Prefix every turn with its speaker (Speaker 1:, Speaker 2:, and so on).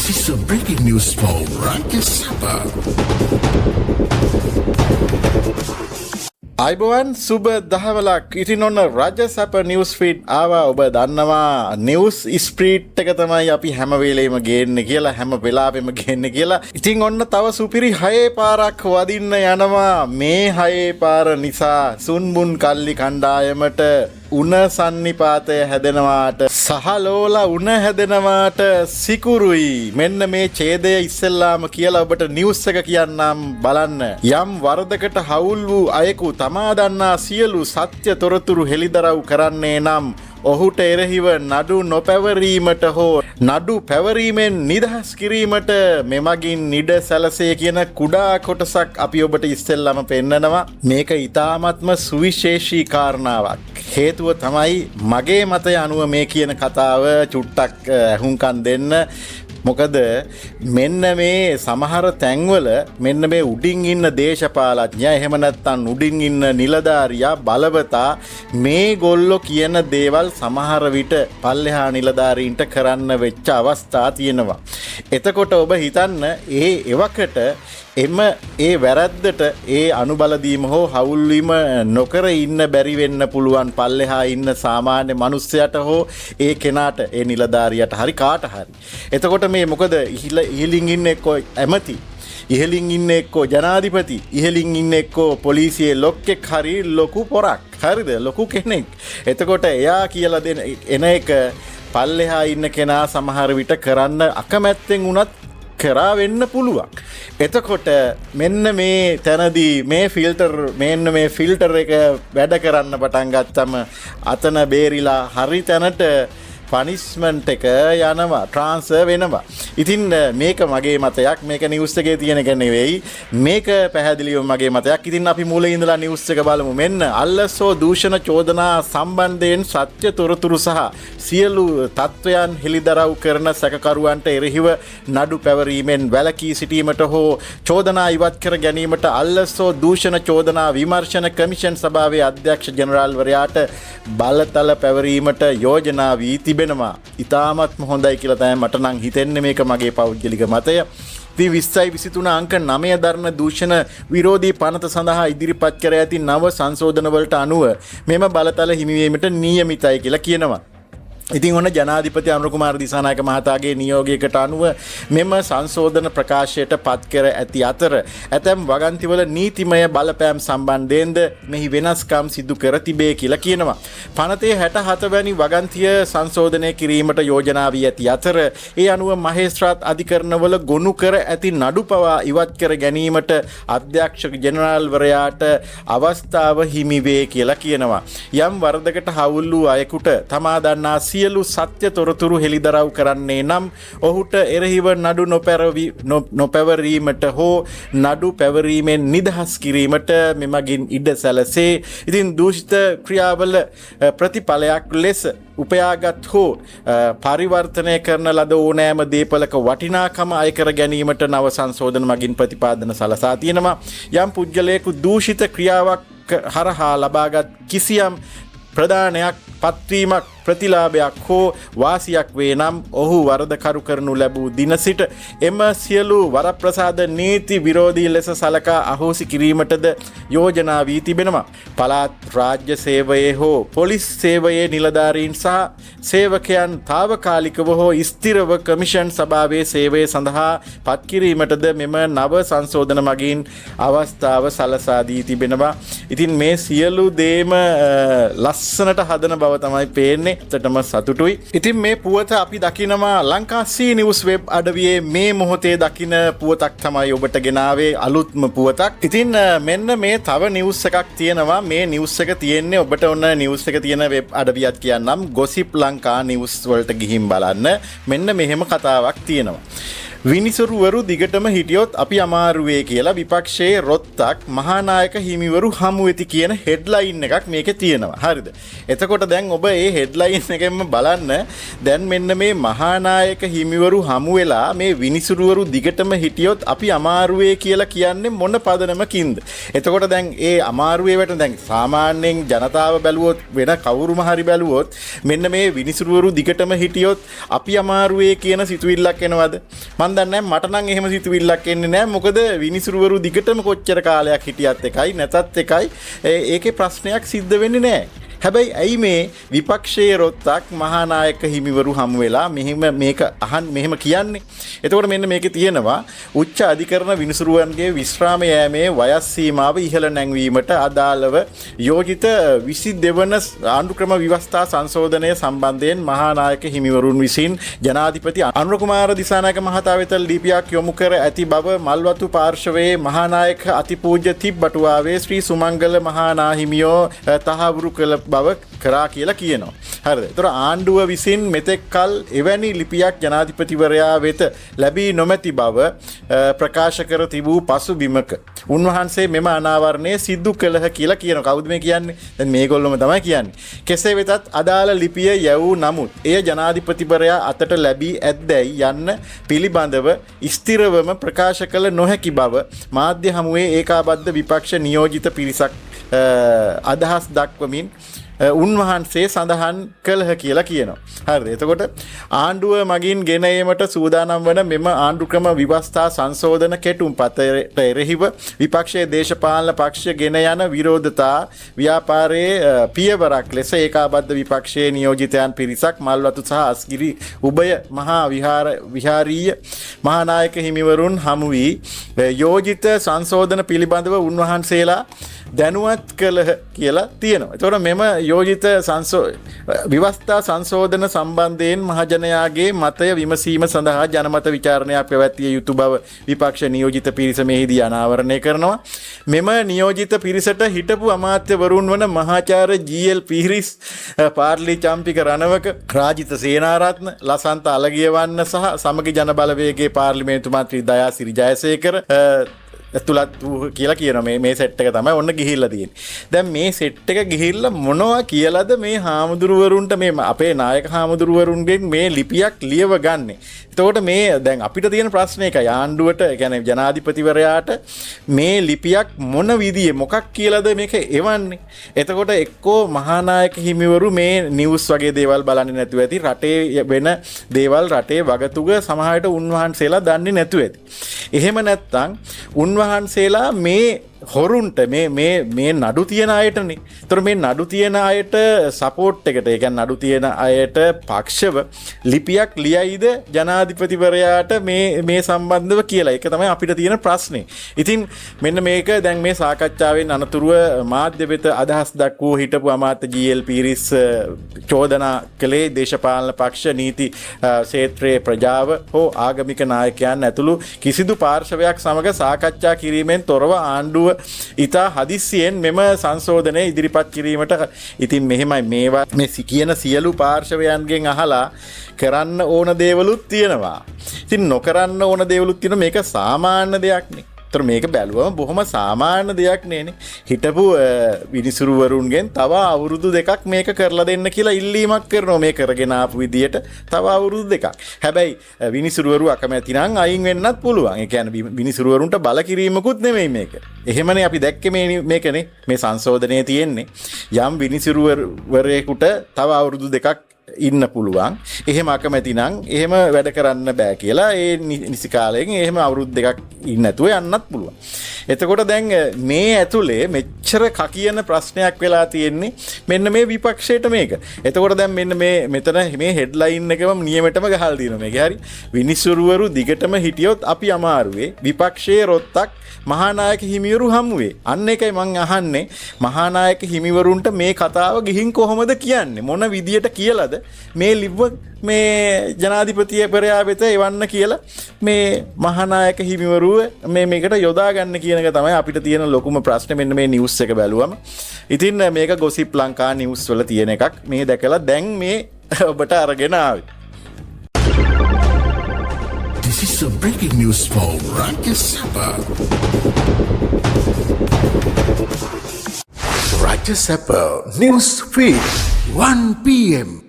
Speaker 1: This is a breaking news for Rajya Sabha.
Speaker 2: අයිබෝවන් සුබ දහවලක් ඉතින් ඔන්න රජ සැප නිවස් ෆීඩ් ආවා ඔබ දන්නවා නිවස් ස්ප්‍රීට් එක තමයි අපි හැම වෙලේම ගේන්නේ කියලා හැම වෙලාවෙම ගේන්නේ කියලා ඉතින් ඔන්න තව සුපිරි 6 පාරක් වදින්න යනවා මේ 6 පාර නිසා සුන්බුන් කල්ලි කණ්ඩායමට උණ සන්නිපාතය හැදෙනවාට සහලෝලා උණ හැදෙනවාට සිකුරුයි මෙන්න මේ ඡේදය ඉස්සෙල්ලාම කියලා ඔබට නිවුස් එක කියන්නම් බලන්න යම් වරදකට හවුල් වූ අයෙකු තමා දන්නා සියලු සත්‍ය තොරතුරු හෙළිදරව් කරන්නේ නම් ඔහුට එරෙහිව නඩු නොපැවරීමට හෝ නඩු පැවරීමෙන් නිදහස් කිරීමට මෙමගින් නිඩ සැලසේ කියන කුඩා කොටසක් අපි ඔබට ඉස්සෙල්ලාම පෙන්නනවා මේක ඊ타මත්ම සුවිශේෂී කාරණාවක් හේතුව තමයි මගේ මතය අනුව මේ කියන කතාව චුට්ටක් අහුම්කම් දෙන්න මොකද මෙන්න මේ සමහර තැන්වල මෙන්න මේ උඩින් ඉන්න දේශපාලඥයා එහෙම නැත්නම් උඩින් ඉන්න නිලධාරියා බලවතා මේ ගොල්ලෝ කියන දේවල් සමහර විට පල්ලෙහා නිලධාරීන්ට කරන්න වෙච්ච අවස්ථා තියෙනවා. එතකොට ඔබ හිතන්න එවකට ඒ වැරද්දට ඒ අනුබලදීම හෝ හවුල්වීම නොකර ඉන්න බැරි වෙන්න පුළුවන් පල්ලෙහා ඉන්න සාමාන්‍ය මිනිස්සයාට හෝ ඒ කෙනාට ඒ නිලධාරියට හරි කාට හරි. එතකොට මේ මොකද ඉහළින් ඉන්න එක්කෝ ඇමති ඉහළින් ඉන්න එක්කෝ ජනාධිපති ඉහළින් ඉන්න එක්කෝ පොලිසියේ ලොක්කෙක් හරි ලොකු පොරක් හරිද ලොකු කෙනෙක්. එතකොට එයා කියලා දෙන එන එක පල්ලෙහා ඉන්න කෙනා සමහර විට කරන්න අකමැත්තෙන් වුණත් කරා වෙන්න පුළුවන්. එතකොට මෙන්න මේ තැනදී මේ ෆිල්ටර් එක වැඩ කරන්න පටන් ගත්තම අතන බේරිලා හරි තැනට පනිෂ්මන්ට් එක යනවා ට්‍රාන්ස්ෆර් වෙනවා. ඉතින් මේක මගේ මතයක් මේක නිවුස් එකේ තියෙන එක නෙවෙයි මේක පැහැදිලිව මගේ මතයක්. ඉතින් අපි මුලින් ඉඳලා නිවුස් එක බලමු. මෙන්න අල්ලසෝ දූෂණ චෝදනා සම්බන්ධයෙන් සත්‍ය තොරතුරු සහ සියලු තත්වයන් හෙළිදරව් කරන සැකකරුවන්ට එරෙහිව නඩු පැවරීමෙන් වැළකී සිටීමට හෝ චෝදනා ඉවත් කර ගැනීමට අල්ලසෝ දූෂණ චෝදනා විමර්ශන කමිෂන් සභාවේ අධ්‍යක්ෂ ජෙනරාල්වරයාට බලතල පැවරීමට යෝජනා වී තිබෙනවා. ඉතාමත්ම හොඳයි කියලා තමයි මට නම් හිතෙන්නේ මේක මගේ පෞද්ගලික මතය. 2023 අංක 9 දරන දූෂණ විරෝධී පනත සඳහා ඉදිරිපත් කර ඇති නව සංශෝධනවලට අනුව මෙම බලතල හිමිවීමට නියමිතයි කියලා කියනවා. ඉතින් ඔන්න ජනාධිපති අනුර කුමාර දිසානායක මහතාගේ නියෝගයකට අනුව මෙම සංශෝධන ප්‍රකාශයට පත් කර ඇති අතර ඇතැම් වගන්තිවල නීතිමය බලපෑම් සම්බන්ධයෙන්ද මෙහි වෙනස්කම් සිදු කර තිබේ කියලා කියනවා. පනතේ 67 වැනි වගන්තිය සංශෝධනය කිරීමට යෝජනා වී ඇති අතර ඒ අනුව මහේස්ත්‍රාත් අධිකරණවල ගොනු කර ඇති නඩු පවා ඉවත් කර ගැනීමට අධ්‍යක්ෂ ජෙනරාල්වරයාට අවස්ථාව හිමි වේ කියලා කියනවා. යම් වරදකට හවුල් වූ අයෙකුට තමා දන්නා සියලු සත්‍ය තොරතුරු හෙළිදරව් කරන්නේ නම් ඔහුට එරෙහිව නඩු නොපැවරීමට හෝ නඩු පැවරීමෙන් නිදහස් කිරීමට මෙමගින් ඉඩ සැලසේ. ඉතින් දූෂිත ක්‍රියාවල ප්‍රතිඵලයක් ලෙස උපයාගත් හෝ පරිවර්තනය කරන ලද ඕනෑම දේපලක වටිනාකම අයකර ගැනීමට නව සංශෝධන මගින් ප්‍රතිපාදන සලසා තියෙනවා. යම් පුද්ගලයෙකු දූෂිත ක්‍රියාවක් හරහා ලබාගත් කිසියම් ප්‍රදානයක් පත්වීමක් ප්‍රතිලාභයක් හෝ වාසියක් වේ නම් ඔහු වරදකරු කරනු ලැබූ දින සිට එම සියලු වරප්‍රසාද නීති විරෝධී ලෙස සලකා අහෝසි කිරීමටද යෝජනා වී තිබෙනවා. පළාත් රාජ්‍ය සේවයේ හෝ පොලිස් සේවයේ නිලධාරීන් සහ සේවකයන් తాවකාලිකව හෝ ස්ථිරව කමිෂන් සභාවේ සේවය සඳහා පත් කිරීමටද මෙම නව සංශෝධන මගින් අවස්ථාව සලසා දී තිබෙනවා. ඉතින් මේ සියලු දේම ලස්සනට හදන බව තමයි පේන්නේ. ඇත්තටම සතුටුයි. ඉතින් මේ පුවත අපි දකිනවා ලංකා සී නිවුස් වෙබ් අඩවියේ මේ මොහොතේ දකින පුවතක් තමයි ඔබට ගෙනාවේ අලුත්ම පුවතක්. ඉතින් මෙන්න මේ තව නිවුස් එකක් තියෙනවා. මේ නිවුස් එක තියෙන්නේ ඔබට ඔන්න නිවුස් එක තියෙන වෙබ් අඩවියක් කියන්නම් ගොසිප් ලංකා නිවුස් වලට ගිහින් බලන්න. මෙන්න මෙහෙම කතාවක් තියෙනවා. විනිසුරුවරු දිගටම හිටියොත් අපි අමාරුවේ කියලා විපක්ෂයේ රොත්තක් මහානායක හිමිවරු හමු වෙති කියන හෙඩ්ලයින් එකක් මේකේ තියෙනවා. හරිද? එතකොට දැන් ඔබ මේ හෙඩ්ලයින් එකෙන්ම බලන්න දැන් මෙන්න මේ මහානායක හිමිවරු හමු වෙලා මේ විනිසුරුවරු දිගටම හිටියොත් අපි අමාරුවේ කියලා කියන්නේ මොන පදනමකින්ද? එතකොට දැන් ඒ අමාරුවේ වැටෙන දැන් සාමාන්‍යයෙන් ජනතාව බැලුවොත් වෙන කවුරුම හරි බැලුවොත් මෙන්න මේ විනිසුරුවරු දිගටම හිටියොත් අපි අමාරුවේ කියන සිතුවිල්ලක් එනවද? මන් දන්නේ මට නම් එහෙම සිතුවිල්ලක් එන්නේ නැහැ. මොකද විනිසුරුවරු දිගටම කොච්චර කාලයක් හිටියත් එකයි නැතත් එකයි ඒකේ ප්‍රශ්නයක් සිද්ධ වෙන්නේ නැහැ. හැබැයි ඇයි මේ විපක්ෂයේ රොත්තක් මහානායක හිමිවරු හමු වෙලා මෙහෙම කියන්නේ? එතකොට මෙන්න මේකේ තියෙනවා උච්ච අධිකරණ විනිසුරුවන්ගේ විශ්‍රාම යෑමේ වයස් සීමාව ඉහළ නැංවීමට අදාළව යෝජිත 22 වන ආණ්ඩුක්‍රම ව්‍යවස්ථා සංශෝධනය සම්බන්ධයෙන් මහානායක හිමිවරුන් විසින් ජනාධිපති අනුර කුමාර දිසානායක මහතා වෙත ලිපියක් යොමු කර ඇති බව මල්වතු පාර්ශවයේ මහානායක අතිපූජ්‍ය තිබ්බටුවාවේ ශ්‍රී සුමංගල මහානාහිමියෝ තහවුරු කළ බව කරා කියලා කියනවා. හරිද? ඒතර ආණ්ඩුව විසින් මෙතෙක් කල එවැනි ලිපියක් ජනාධිපතිවරයා වෙත ලැබී නොමැති බව ප්‍රකාශ කර තිබූ පසුබිමක උන්වහන්සේ මෙම අනාවරණය සිදු කළහ කියලා කියනවා. කවුද මේ කියන්නේ? දැන් මේගොල්ලොම තමයි කියන්නේ. කෙසේ වෙතත් අදාළ ලිපිය යැවූ නමුත් එය ජනාධිපතිවරයා අතට ලැබී ඇද්දැයි යන්න පිළිබඳව ස්ථිරවම ප්‍රකාශ කළ නොහැකි බව මාධ්‍ය හමුවේ ඒකාබද්ධ විපක්ෂ නියෝජිත පිරිසක් අදහස් දක්වමින් උන්වහන්සේ සඳහන් කළහ කියලා කියනවා. හරිද? එතකොට ආණ්ඩුව මගින් ගෙන ඒමට සූදානම් වන මෙම ආණ්ඩුක්‍රම ව්‍යවස්ථා සංශෝධන කෙටුම්පතට එරෙහිව විපක්ෂයේ දේශපාලන පක්ෂ ගෙන යන විරෝධතා ව්‍යාපාරයේ පියවරක් ලෙස ඒකාබද්ධ විපක්ෂයේ නියෝජිතයන් පිරිසක් මල්වතු සහ අස්ගිරි උභය මහා විහාරීය මහානායක හිමිවරුන් හමු වී යෝජිත සංශෝධන පිළිබඳව උන්වහන්සේලා දැනුවත් කළහ කියලා තියෙනවා. ඒතකොට මෙම යෝජිත ව්‍යවස්ථා සංශෝධන සම්බන්ධයෙන් මහජනයාගේ මතය විමසීම සඳහා ජනමත විචාරණයක් පැවැත්විය යුතු බව විපක්ෂ නියෝජිත පිරිස මෙහිදී අනාවරණය කරනවා. මෙම නියෝජිත පිරිසට හිටපු අමාත්‍යවරුන් වන මහාචාර්ය ජී.එල්. පිහිරිස්, පාර්ලි චම්පික රණවක, රාජිත සේනාරත්න, ලසන්ත අලගියවන්න සහ සමගි ජන බලවේගයේ පාර්ලිමේන්තු මන්ත්‍රී දයාසිරි ජයසේකර ඇතුළත් වූ කියලා කියනවා. මේ සෙට් එක තමයි ඔන්න ගිහිල්ලා තියෙන්නේ. දැන් මේ සෙට් එක ගිහිල්ලා මොනවා කියලාද මේ හාමුදුරුවරුන්ට මේ අපේ නායක හාමුදුරුවරුන්ගෙන් මේ ලිපියක් ලියව ගන්නෙ? එතකොට මේ දැන් අපිට තියෙන ප්‍රශ්නේ එකයි ආණ්ඩුවට කියන්නේ ජනාධිපතිවරයාට මේ ලිපියක් මොන විදිහේ මොකක් කියලාද මේක එවන්නේ? එතකොට එක්කෝ මහානායක හිමිවරු මේ නිවුස් වගේ දේවල් බලන්නේ නැතුව ඇති, රටේ වෙන දේවල් රටේ වගතුග සමහරට උන්වහන්සේලා දන්නේ නැතුව ඇති. එහෙම නැත්නම් උන්වහන්සේලා මේ හොරුන්ට මේ නඩු තියෙන අයටනේ. ඒතර මේ නඩු තියෙන අයට සපෝට් එකට, ඒ කියන්නේ නඩු තියෙන අයට පක්ෂව ලිපියක් ලියයිද ජනාධිපතිවරයාට මේ සම්බන්ධව කියලා. ඒක තමයි අපිට තියෙන ප්‍රශ්නේ. ඉතින් මෙන්න මේක දැන් මේ සාකච්ඡාවෙන් අනතුරුව මාධ්‍ය වෙත අදහස් දක්වූ හිටපු අමාත්‍ය ජී.එල්. පීරිස් චෝදනා කළේ දේශපාලන පක්ෂ නීති ක්ෂේත්‍රයේ ප්‍රජාව හෝ ආගමික නායකයන් ඇතුළු කිසිදු පාර්ශවයක් සමග සාකච්ඡා කිරීමෙන් තොරව ආණ්ඩුව ඉතා හදිස්සියෙන් මෙම සංශෝධනය ඉදිරිපත් කිරීමට ඉතින් මෙහෙමයි මේවා මේ කියන සියලු පාර්ශවයන්ගෙන් අහලා කරන්න ඕන දේවලුත් තියෙනවා. ඉතින් නොකරන්න ඕන දේවලුත් තියෙනවා. මේක සාමාන්‍ය දෙයක් නේ. ඒතර මේක බැලුවම බොහොම සාමාන්‍ය දෙයක් නේනේ. හිටපු විනිසුරුවරුන්ගෙන් තව අවුරුදු දෙකක් මේක කරලා දෙන්න කියලා ඉල්ලීමක් කරනවා. මේ කරගෙන ආපු විදියට තව අවුරුදු දෙකක්. හැබැයි විනිසුරුවරු අකමැති නම් අයින් වෙන්නත් පුළුවන්. ඒ කියන්නේ විනිසුරුවරුන්ට බල කිරීමකුත් නෙමෙයි මේක. එහෙමනේ අපි දැක්කේ මේකනේ මේ සංශෝධනයේ තියෙන්නේ. යම් විනිසුරුවරයෙකුට තව අවුරුදු දෙකක් ඉන්න පුළුවන්. එහෙම අකමැති නම් එහෙම වැඩ කරන්න බෑ කියලා ඒ නිසි කාලයෙන් එහෙම අවුරුදු දෙකක් ඉන්න නැතුව යන්නත් පුළුවන්. එතකොට දැන් මේ ඇතුලේ මෙච්චර කකියන ප්‍රශ්නයක් වෙලා තියෙන්නේ මෙන්න මේ විපක්ෂයට මේක. එතකොට දැන් මෙන්න මෙතන මේ හෙඩ්ලයින් එකම නියමෙටම ගහලා තියෙනවා මේක. හරි. විනිසුරුවරු දිගටම හිටියොත් අපි අමාරුවේ. විපක්ෂයේ රොත්තක් මහානායක හිමිවරු හමුවේ. අන්න එකයි මං අහන්නේ. මහානායක හිමිවරුන්ට මේ කතාව ගිහින් කොහොමද කියන්නේ? මොන විදියට කියලාද මේ ලිව්ව මේ ජනාධිපතිවරයා වෙත එවන්න කියලා මේ මහානායක හිමිවරුව මේකට යොදා ගන්න කියන එක තමයි අපිට තියෙන ලොකුම ප්‍රශ්නේ. මෙන්න මේ නිවුස් එක බැලුවම ඉතින් මේක ගොසිප් ලංකා නිවුස් වල තියෙන එකක්. මේ දැකලා දැන් මේ ඔබට අරගෙන ආවේ.
Speaker 1: This is a breaking news for Rajya Sabha. Rajya Sabha News Feed 1 PM.